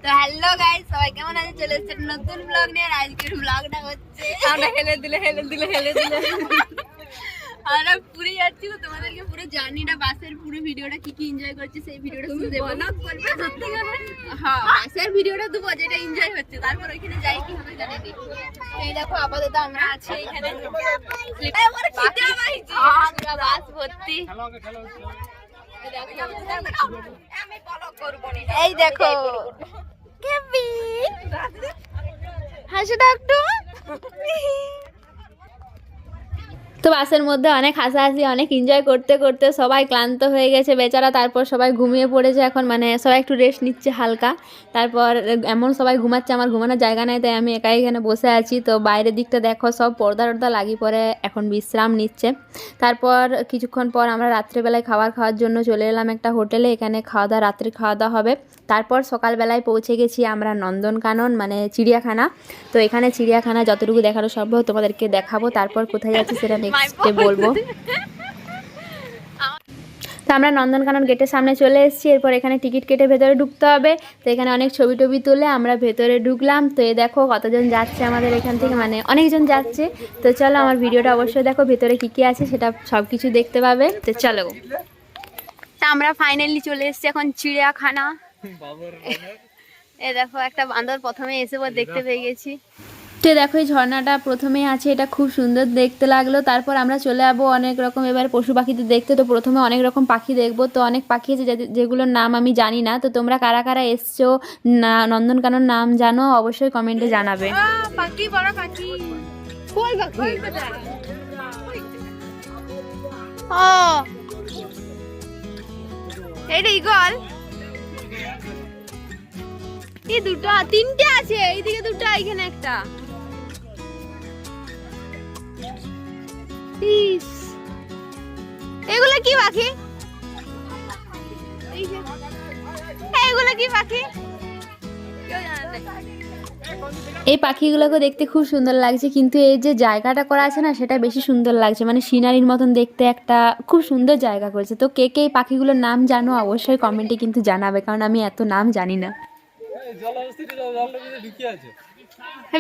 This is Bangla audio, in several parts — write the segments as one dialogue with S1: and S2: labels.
S1: তো হ্যালো গাইস, সবাই কেমন আছে? চলে এসেছে নতুন ব্লগ নিয়ে। আজকের ব্লগটা হচ্ছে আমরা হেলে দিলে আমরা পুরী যাচ্ছি। তো তোমাদেরকে পুরো জার্নিটা, বাসের পুরো ভিডিওটা কি কি এনজয় করছি সেই ভিডিওটা শুনে দেবো না। সত্যি কথা, হ্যাঁ বাসের ভিডিওটা দেবো যেটা এনজয় হচ্ছে। তারপর ওইখানে যাই কি হবে জানি না। এই দেখো আপাতত আমরা আছি এখানে। বাস ভর্তি। এই দেখো হাসি দাও একটু। তো বাসের মধ্যে অনেক হাসাহাসি, অনেক এনজয় করতে করতে সবাই ক্লান্ত হয়ে গেছে বেচারা। তারপর সবাই ঘুমিয়ে পড়েছে এখন, মানে সবাই একটু রেস্ট নিচ্ছে হালকা। তারপর এমন সবাই ঘুমাচ্ছে, আমার ঘুমানোর জায়গা নেই, তাই আমি একাই এখানে বসে আছি। তো বাইরের দিকটা দেখো, সব পর্দা টর্দা লাগিয়ে পরে এখন বিশ্রাম নিচ্ছে। তারপর কিছুক্ষণ পর আমরা রাত্রেবেলায় খাওয়ার জন্য চলে এলাম একটা হোটেলে। এখানে রাত্রে খাওয়া দাওয়া হবে। তারপর সকালবেলায় পৌঁছে গেছি আমরা নন্দনকানন, মানে চিড়িয়াখানা। তো এখানে চিড়িয়াখানা যতটুকু দেখানো সম্ভব তোমাদেরকে দেখাবো। তারপর কোথায় যাচ্ছি সেটা নেক্সটে বলবো। তো আমরা নন্দনকানন গেটের সামনে চলে এসেছি। এরপর এখানে টিকিট কেটে ভেতরে ঢুকতে হবে। তো এখানে অনেক ছবি টবি তুলে আমরা ভেতরে ঢুকলাম। তো এ দেখো কতজন যাচ্ছে আমাদের এখান থেকে, মানে অনেকজন যাচ্ছে। তো চলো আমার ভিডিওটা অবশ্যই দেখো, ভেতরে কী কী আছে সেটা সব কিছু দেখতে পাবে। তো চলো, তা আমরা ফাইনালি চলে এসেছি এখন চিড়িয়াখানা। এ দেখো একটা বান্দর প্রথমে এসে দেখতে পেয়ে গেছি। তো দেখো এই ঝর্ণাটা প্রথমেই আছে, এটা খুব সুন্দর দেখতে লাগলো। তারপর আমরা চলে যাবো অনেক রকম এবার পশু পাখিদের দেখতে। তো প্রথমে অনেক রকম পাখি দেখবো। তো অনেক পাখি আছে যেগুলোর নাম আমি জানি না। তো তোমরা কারা কারা এসছো, না নন্দনকানন নাম জানো, অবশ্যই কমেন্টে জানাবে। পাখি বড় পাখি, কোন পাখি? ও এইটা ইগল। এই দুটো তিনটে আছে, এইদিকে দুটো, এইখানে একটা। এগুলো কি পাখি? এগুলো কি পাখি? এই পাখিগুলোকে দেখতে খুব সুন্দর লাগছে, কিন্তু এই যে জায়গাটা করা আছে না, সেটা বেশি সুন্দর লাগছে, মানে সিনারির মতন দেখতে একটা খুব সুন্দর জায়গা করেছে। তো কে কে এই পাখিগুলোর নাম জানো অবশ্যই কমেন্টে কিন্তু জানাবে, কারণ আমি এত নাম জানি না।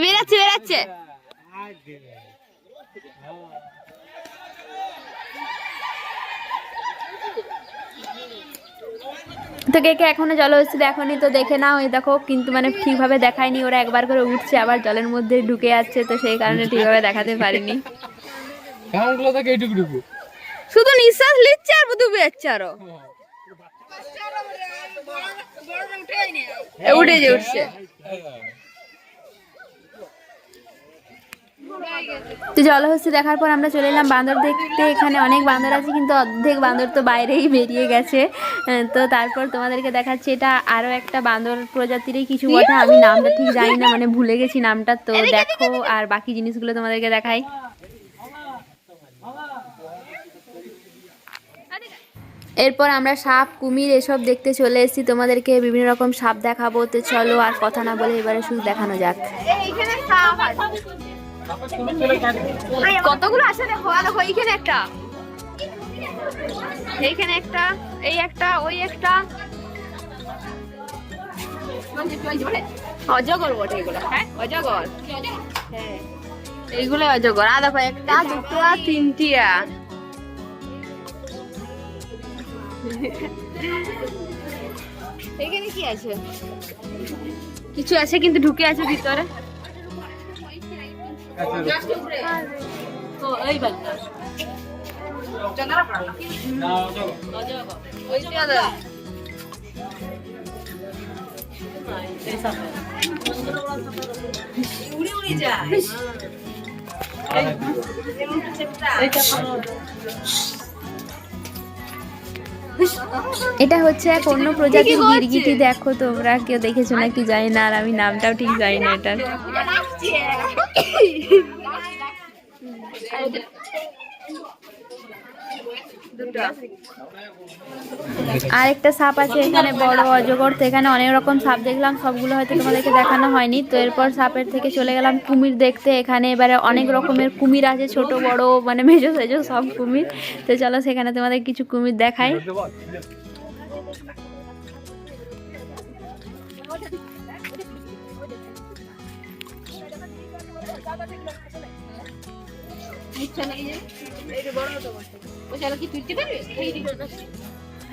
S1: বেরাচ্ছে বেরাচ্ছে। তো কে কে এখনো জলহস্তি দেখোনি তো দেখে নাও। এই দেখো, কিন্তু মানে ঠিকভাবে দেখায়নি, ওরা একবার করে উঠছে আবার জলের মধ্যে ঢুকে যাচ্ছে, তো সেই কারণে ঠিকভাবে দেখাতে পারিনি। শুধু নিঃশ্বাস নিচ্ছে আর ডুবে যাচ্ছে, আরো উঠে উঠছে। তো জলহস্তি দেখার পর আমরা চলে এলাম বান্দর দেখতে। এখানে অনেক বান্দর আছে, কিন্তু অর্ধেক বান্দর তো বাইরেই বেরিয়ে গেছে। তো তারপর তোমাদেরকে দেখাচ্ছি, এটা আরও একটা বান্দর প্রজাতিরই কিছু বটে, আমি নামটা ঠিক জানি না, মানে ভুলে গেছি নামটা। তো দেখো আর বাকি জিনিসগুলো তোমাদেরকে দেখাই। এরপর আমরা সাপ, কুমির এসব দেখতে চলে এসেছি। তোমাদেরকে বিভিন্ন রকম সাপ দেখাবো। তো চলো আর কথা না বলে এবারে শুধু দেখানো যাক। কতগুলো আছে দেখো, দেখো এইখানে একটা, এইখানে একটা, এই একটা, ওই একটা। অজগর বটে এগুলো, হ্যাঁ অজগর, হ্যাঁ এইগুলো অজগর। আর দেখো একটা, দুটো, তিনটিয়া। এখানে কি আছে? কিছু আছে কিন্তু ঢুকে আছে ভিতরে। এটা হচ্ছে এক অন্য প্রজাতির গিরগিটি। দেখো তোমরা কেউ দেখেছো নাকি জানি না, আর আমি নামটাও ঠিক জানি না এটার। আরেকটা সাপ আছে এখানে, বড় অজগর। তো এখানে অনেক রকম সাপ দেখলাম, সবগুলো হয়তো তোমাদেরকে দেখানো হয়নি। তো এরপর সাপের থেকে চলে গেলাম কুমির দেখতে। এখানে এবারে অনেক রকমের কুমির আছে, ছোট বড়, মানে মেজো সেজো সব কুমির। তো চলো সেখানে তোমাদের কিছু কুমির দেখাই।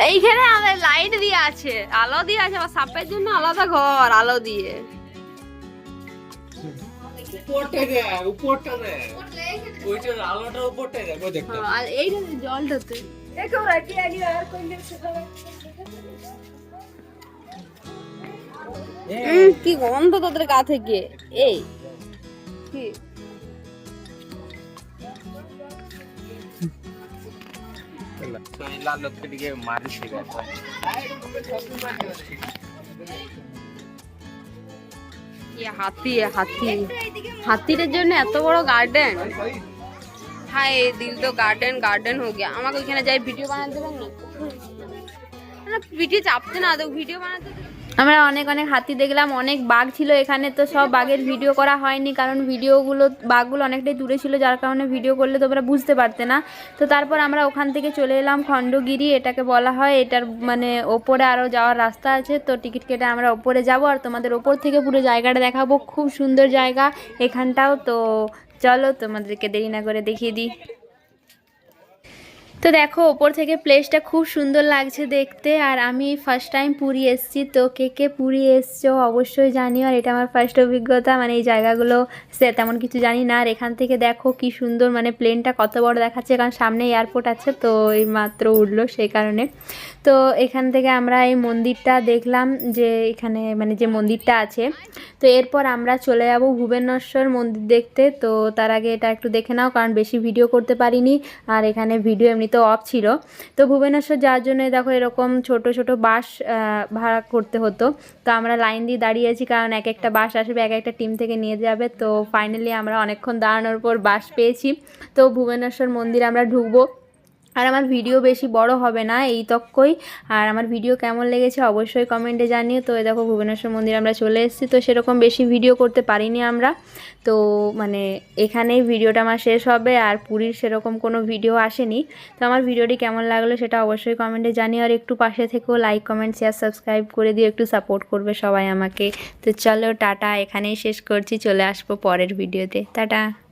S1: এইখানে আমাদের লাইট দিয়ে আছে, আলো দিয়ে আছে, আবার সাপের জন্য আলাদা ঘর আলো দিয়ে। আর এইটা জলটাতে কি গন্ধ তোদের গা থেকে। এই কি হাতি, হাতি, হাতিদের জন্য এত বড় গার্ডেন। হ্যাঁ দিল তো গার্ডেন গার্ডেন हो गया। আমাকে ওইখানে যাই ভিডিও বানাতে দেবেন না? ভিডিও চাপতে না, তো ভিডিও বানাতে। আমরা অনেক অনেক হাতি দেখলাম, অনেক বাঘ ছিল এখানে, তো সব বাঘের ভিডিও করা হয়নি কারণ বাঘগুলো অনেকটাই দূরে ছিল, যার কারণে ভিডিও করলে তোমরা বুঝতে পারতে না। তো তারপর আমরা ওখান থেকে চলে এলাম খণ্ডগিরি, এটাকে বলা হয়। এটার মানে ওপরে আরও যাওয়ার রাস্তা আছে, তো টিকিট কেটে আমরা ওপরে যাব আর তোমাদের ওপর থেকে পুরো জায়গাটা দেখাবো। খুব সুন্দর জায়গা এখানটাও। তো চলো তোমাদেরকে দেরি না করে দেখিয়ে দিই। তো দেখো ওপর থেকে প্লেসটা খুব সুন্দর লাগছে দেখতে। আর আমি ফার্স্ট টাইম পুরী এসেছি, তো কে কে পুরী এসছো অবশ্যই জানিও। আর এটা আমার ফার্স্ট অভিজ্ঞতা, মানে এই জায়গাগুলো তেমন কিছু জানি না। আর এখান থেকে দেখো কি সুন্দর, মানে প্লেনটা কত বড় দেখাচ্ছে, কারণ সামনে এয়ারপোর্ট আছে, তো এই মাত্র উঠলো সেই কারণে। তো এখান থেকে আমরা এই মন্দিরটা দেখলাম, যে এখানে মানে যে মন্দিরটা আছে। তো এরপর আমরা চলে যাব ভুবনেশ্বর মন্দির দেখতে। তো তার আগে এটা একটু দেখে নাও, কারণ বেশি ভিডিও করতে পারিনি, আর এখানে ভিডিও এমনিতেও অফ ছিল। তো ভুবনেশ্বর যাওয়ার জন্য দেখো এরকম ছোট ছোট বাস ভাড়া করতে হতো। তো আমরা লাইন দিয়ে দাঁড়িয়ে আছি, কারণ এক একটা বাস আসবে, এক একটা টিম থেকে নিয়ে যাবে। তো ফাইনালি আমরা অনেকক্ষণ দাঁড়ানোর পর বাস পেয়েছি। তো ভুবনেশ্বর মন্দির আমরা ঢুকবো। আর আমার ভিডিও বেশি বড় হবে না, এই তক্কই। আর আমার ভিডিও কেমন লেগেছে অবশ্যই কমেন্টে জানিও। তো দেখো ভুবনেশ্বর মন্দির আমরা চলে এসেছি। তো সেরকম বেশি ভিডিও করতে পারিনি আমরা, তো মানে এখানেই ভিডিওটা আমার শেষ হবে। আর পুরীর সেরকম কোনো ভিডিও আসেনি। তো আমার ভিডিওটি কেমন লাগলো সেটা অবশ্যই কমেন্টে জানিও। আর একটু পাশে থেকেও লাইক কমেন্ট শেয়ার সাবস্ক্রাইব করে দিও, একটু সাপোর্ট করবে সবাই আমাকে। তো চলো টাটা, এখানেই শেষ করছি, চলে আসবো পরের ভিডিওতে। টাটা।